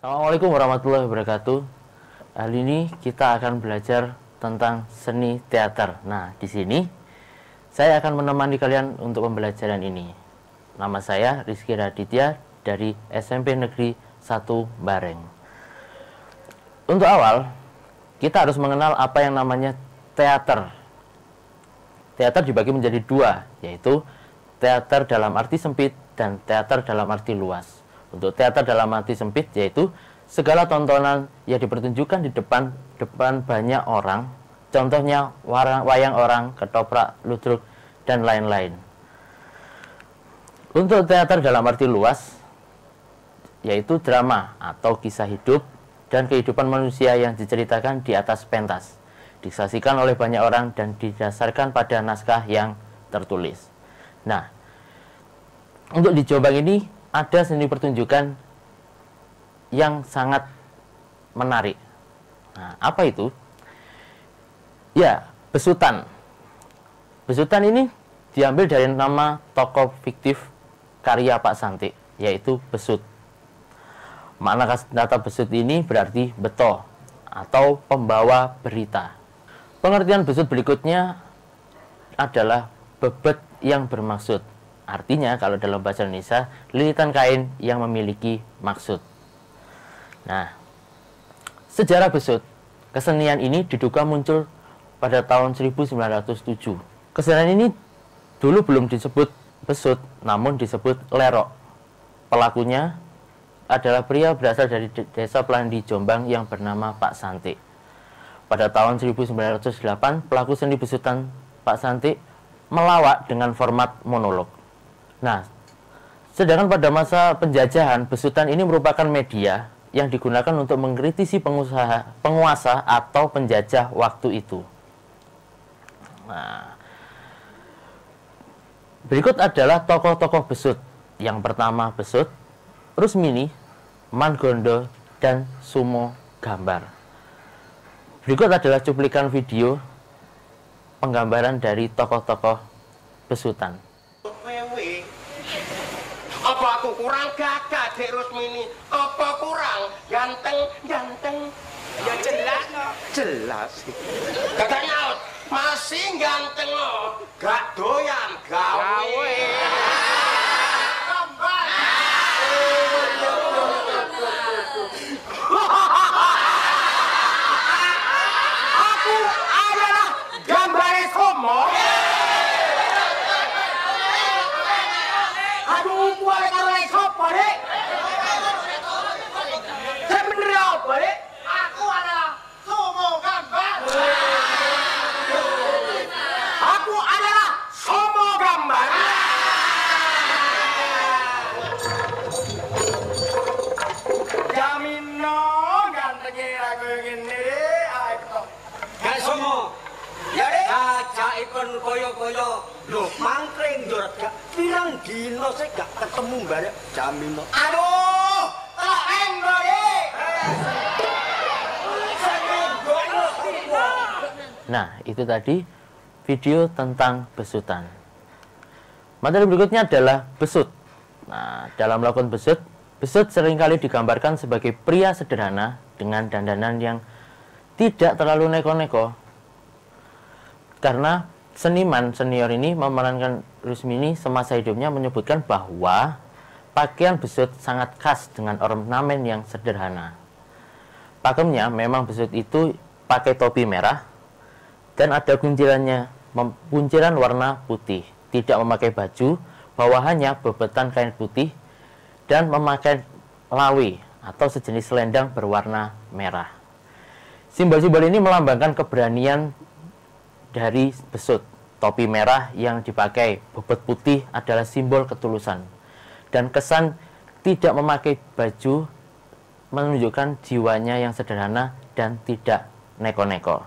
Assalamualaikum warahmatullahi wabarakatuh. Hari ini kita akan belajar tentang seni teater. Nah, di sini saya akan menemani kalian untuk pembelajaran ini. Nama saya Rizky Raditya dari SMP Negeri 1 Bareng. Untuk awal, kita harus mengenal apa yang namanya teater. Teater dibagi menjadi dua, yaitu teater dalam arti sempit dan teater dalam arti luas. Untuk teater dalam arti sempit, yaitu segala tontonan yang dipertunjukkan di depan banyak orang, contohnya wayang orang, ketoprak, ludruk, dan lain-lain. Untuk teater dalam arti luas, yaitu drama atau kisah hidup dan kehidupan manusia yang diceritakan di atas pentas, disaksikan oleh banyak orang dan didasarkan pada naskah yang tertulis. Nah, untuk di Jombang ini ada seni pertunjukan yang sangat menarik. Nah, apa itu? Ya, besutan. Besutan ini diambil dari nama tokoh fiktif karya Pak Santik, yaitu besut. Makna kata besut ini berarti beto atau pembawa berita. Pengertian besut berikutnya adalah bebet yang bermaksud. Artinya kalau dalam bahasa Indonesia, lilitan kain yang memiliki maksud. Nah, sejarah besut. Kesenian ini diduga muncul pada tahun 1907. Kesenian ini dulu belum disebut besut, namun disebut lerok. Pelakunya adalah pria berasal dari desa Pelandi Jombang yang bernama Pak Santik. Pada tahun 1908, pelaku seni besutan Pak Santik melawak dengan format monolog. Nah, sedangkan pada masa penjajahan, besutan ini merupakan media yang digunakan untuk mengkritisi penguasa atau penjajah waktu itu. Nah, berikut adalah tokoh-tokoh besut. Yang pertama besut, Rusmini, Mangondo, dan Sumo Gambar. Berikut adalah cuplikan video penggambaran dari tokoh-tokoh besutan. Apa aku kurang gagah, Dek Rusmini? Apa kurang ganteng? Ya jelas no. Jelas. Gagah nyaut, masih ganteng no. Gak doyan gawe. Aku adalah gambare Somo. Aduh, kuali karo sopo, Dek? Saya bener apa, Dek? Aku adalah Somo Gambar. Aku adalah Somo Gambar. Jamin no, gantengnya aku gini, ayo. Gak Somo. Ya, Dek. Gajah ikon koyo-koyo. Loh, mangkring jorat gak. Pirang dino saya gak ketemu barek jamin. Aduh, tak endo, Dek. Nah, itu tadi video tentang besutan. Materi berikutnya adalah besut. Nah, dalam melakukan besut seringkali digambarkan sebagai pria sederhana dengan dandanan yang tidak terlalu neko-neko. Karena seniman senior ini memerankan Rusmini semasa hidupnya menyebutkan bahwa pakaian besut sangat khas dengan ornamen yang sederhana. Pakemnya memang besut itu pakai topi merah dan ada kunciran warna putih, tidak memakai baju, bawahannya bebetan kain putih dan memakai lawe atau sejenis selendang berwarna merah. Simbol-simbol ini melambangkan keberanian dari besut. Topi merah yang dipakai bebet putih adalah simbol ketulusan. Dan kesan tidak memakai baju menunjukkan jiwanya yang sederhana dan tidak neko-neko.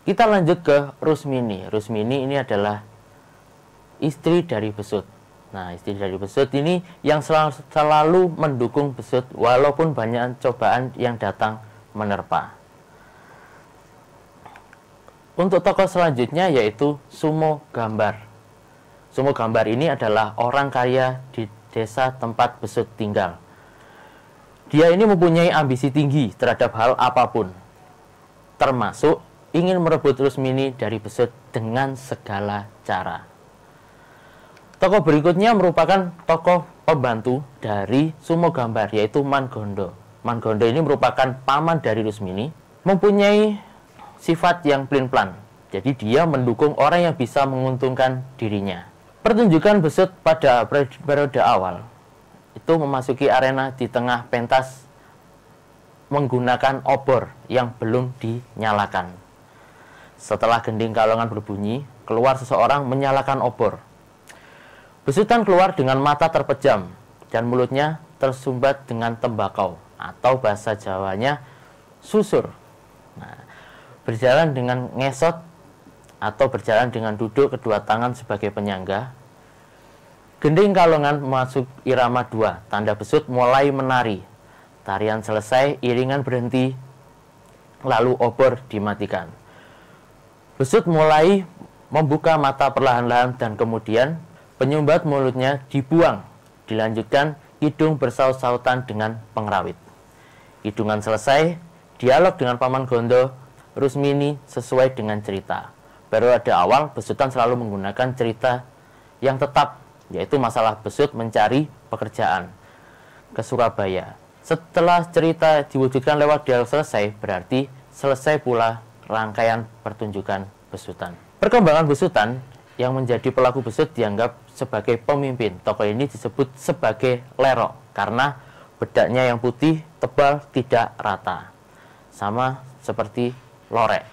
Kita lanjut ke Rusmini. Rusmini ini adalah istri dari besut. Nah, istri dari besut ini yang selalu mendukung besut walaupun banyak cobaan yang datang menerpa. Untuk tokoh selanjutnya yaitu Sumo Gambar. Sumo Gambar ini adalah orang kaya di desa tempat besut tinggal. Dia ini mempunyai ambisi tinggi terhadap hal apapun, termasuk ingin merebut Rusmini dari Besut dengan segala cara. Tokoh berikutnya merupakan tokoh pembantu dari Sumo Gambar, yaitu Mangondo. Mangondo ini merupakan paman dari Rusmini, mempunyai sifat yang pelin-pelan. Jadi dia mendukung orang yang bisa menguntungkan dirinya. Pertunjukan Besut pada periode awal itu memasuki arena di tengah pentas menggunakan obor yang belum dinyalakan. Setelah gending kalongan berbunyi, keluar seseorang menyalakan obor. Besutan keluar dengan mata terpejam dan mulutnya tersumbat dengan tembakau atau bahasa Jawanya susur. Nah, berjalan dengan ngesot atau berjalan dengan duduk kedua tangan sebagai penyangga. Gending kalongan masuk irama 2, tanda Besut mulai menari. Tarian selesai, iringan berhenti, lalu obor dimatikan. Besut mulai membuka mata perlahan-lahan dan kemudian penyumbat mulutnya dibuang. Dilanjutkan hidung bersaut-sautan dengan pengrawit. Hidungan selesai, dialog dengan Paman Gondo Rusmini sesuai dengan cerita. Periode awal Besutan selalu menggunakan cerita yang tetap, yaitu masalah Besut mencari pekerjaan ke Surabaya. Setelah cerita diwujudkan lewat dialog selesai, berarti selesai pula rangkaian pertunjukan Besutan. Perkembangan Besutan yang menjadi pelaku Besut dianggap sebagai pemimpin. Tokoh ini disebut sebagai Lerok karena bedaknya yang putih, tebal, tidak rata. Sama seperti Lorek.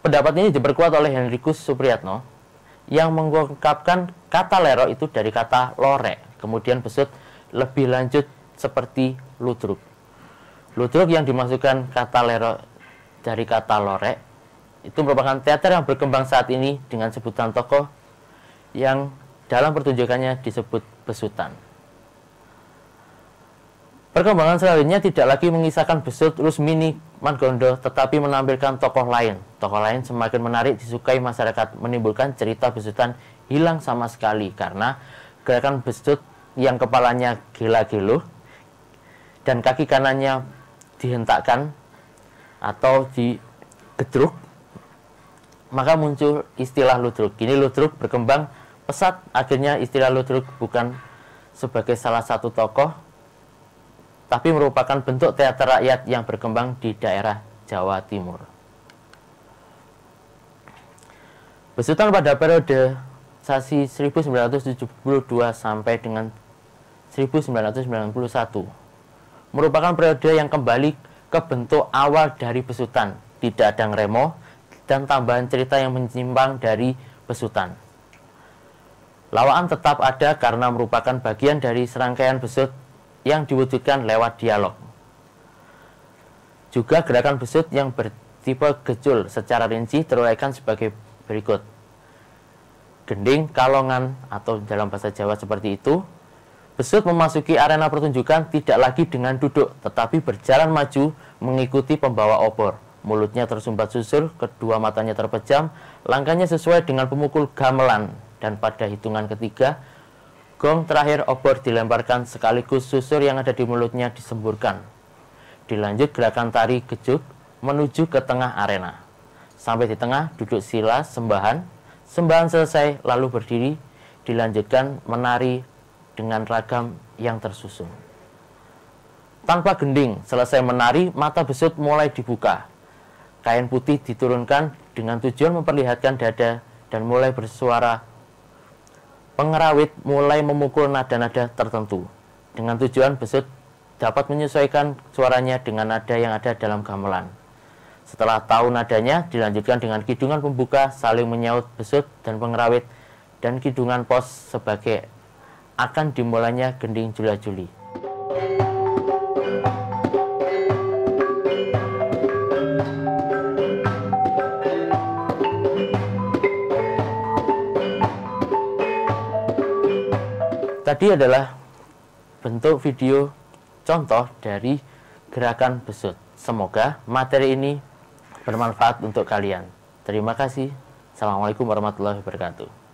Pendapat ini diperkuat oleh Henrikus Supriyatno yang mengungkapkan kata Lerok itu dari kata Lorek. Kemudian Besut lebih lanjut seperti Ludruk. Ludruk yang dimasukkan kata Lerok dari kata Lorek itu merupakan teater yang berkembang saat ini dengan sebutan tokoh yang dalam pertunjukannya disebut Besutan. Perkembangan selanjutnya tidak lagi mengisahkan Besut, Rusmini, Mangondo, tetapi menampilkan tokoh lain. Tokoh lain semakin menarik, disukai masyarakat, menimbulkan cerita Besutan hilang sama sekali karena gerakan Besut yang kepalanya gila-giluh dan kaki kanannya dihentakkan atau digedruk, maka muncul istilah ludruk. Kini ludruk berkembang pesat, akhirnya istilah ludruk bukan sebagai salah satu tokoh, tapi merupakan bentuk teater rakyat yang berkembang di daerah Jawa Timur. Besutan pada periode sasi 1972 sampai dengan 1991 merupakan periode yang kembali ke bentuk awal dari Besutan. Tidak ada ngremo dan tambahan cerita yang menyimpang dari Besutan. Lawaan tetap ada karena merupakan bagian dari serangkaian Besut yang diwujudkan lewat dialog. Juga gerakan Besut yang bertipe gejul secara rinci teruraikan sebagai berikut. Gending, kalongan, atau dalam bahasa Jawa seperti itu. Besut memasuki arena pertunjukan tidak lagi dengan duduk, tetapi berjalan maju mengikuti pembawa obor. Mulutnya tersumbat susur, kedua matanya terpejam, langkahnya sesuai dengan pemukul gamelan. Dan pada hitungan ketiga, gong terakhir obor dilemparkan sekaligus susur yang ada di mulutnya disemburkan. Dilanjut gerakan tari gejuk menuju ke tengah arena. Sampai di tengah duduk sila sembahan. Sembahan selesai lalu berdiri, dilanjutkan menari dengan ragam yang tersusun. Tanpa gending, selesai menari, mata Besut mulai dibuka. Kain putih diturunkan dengan tujuan memperlihatkan dada dan mulai bersuara. Pengerawit mulai memukul nada-nada tertentu. Dengan tujuan Besut dapat menyesuaikan suaranya dengan nada yang ada dalam gamelan. Setelah tahu nadanya, dilanjutkan dengan kidungan pembuka saling menyaut Besut dan pengerawit dan kidungan pos sebagai akan dimulainya gending jula-juli. Tadi adalah bentuk video contoh dari gerakan Besut. Semoga materi ini bermanfaat untuk kalian. Terima kasih. Assalamualaikum warahmatullahi wabarakatuh.